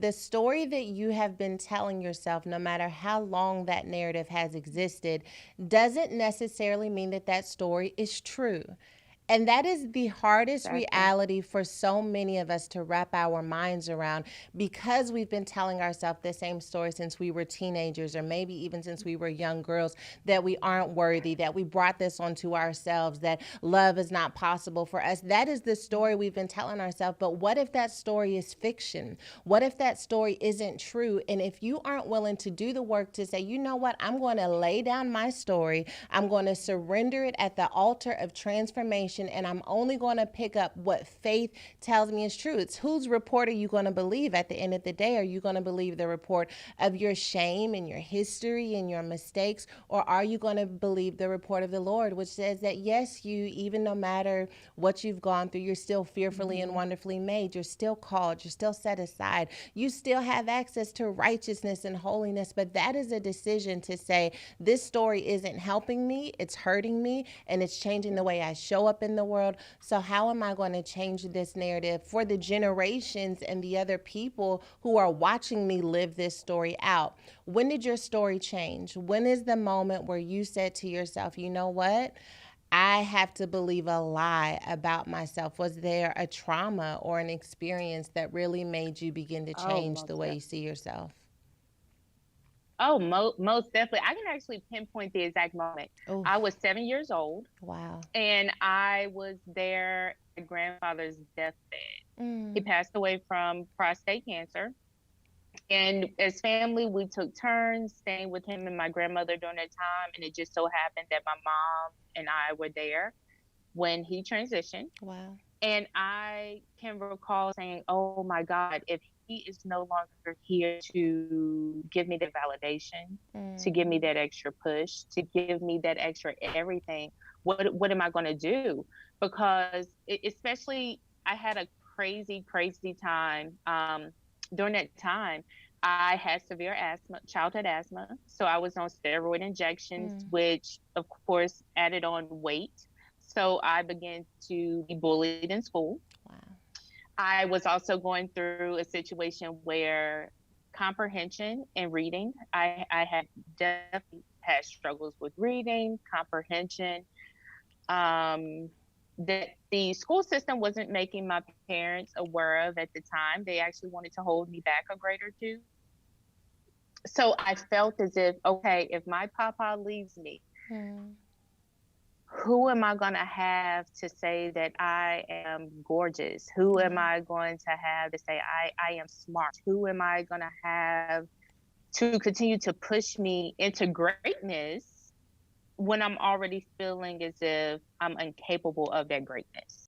The story that you have been telling yourself, no matter how long that narrative has existed, doesn't necessarily mean that that story is true. And that is the hardest Exactly. reality for so many of us to wrap our minds around, because we've been telling ourselves the same story since we were teenagers, or maybe even since we were young girls, that we aren't worthy, that we brought this onto ourselves, that love is not possible for us. That is the story we've been telling ourselves. But what if that story is fiction? What if that story isn't true? And if you aren't willing to do the work to say, you know what, I'm going to lay down my story, I'm going to surrender it at the altar of transformation, and I'm only going to pick up what faith tells me is true. It's whose report are you going to believe at the end of the day? Are you going to believe the report of your shame and your history and your mistakes? Or are you going to believe the report of the Lord, which says that yes, you, even no matter what you've gone through, you're still fearfully and Hmm. wonderfully made. You're still called. You're still set aside. You still have access to righteousness and holiness. But that is a decision to say, this story isn't helping me, it's hurting me, and it's changing the way I show up in the world. So, how am I going to change this narrative for the generations and the other people who are watching me live this story out? When did your story change? When is the moment where you said to yourself, you know what? I have to believe a lie about myself. Was there a trauma or an experience that really made you begin to Oh, change the most way you definitely. see yourself? Oh, most definitely. I can actually pinpoint the exact moment. Oh, I was 7 years old, wow. and I was there at my grandfather's deathbed. He Mm, passed away from prostate cancer. And as family, we took turns staying with him and my grandmother during that time. And it just so happened that my mom and I were there when he transitioned. wow. And I can recall saying, oh my God, if he is no longer here to give me the validation, to give me Mm, that extra push, to give me that extra everything, what am I going to do? Because especially I had a crazy time. During that time, I had severe asthma, childhood asthma. So I was on steroid injections, mm, which of course added on weight. So I began to be bullied in school. wow. I was also going through a situation where comprehension and reading, I had definitely had struggles with reading, comprehension. Um, that the school system wasn't making my parents aware of at the time. They actually wanted to hold me back a grade or two. So I felt as if, okay, if my papa leaves me, Mm, who am I going to have to say that I am gorgeous? Who am yeah. I going to have to say I am smart? Who am I going to have to continue to push me into greatness when I'm already feeling as if I'm incapable of that greatness?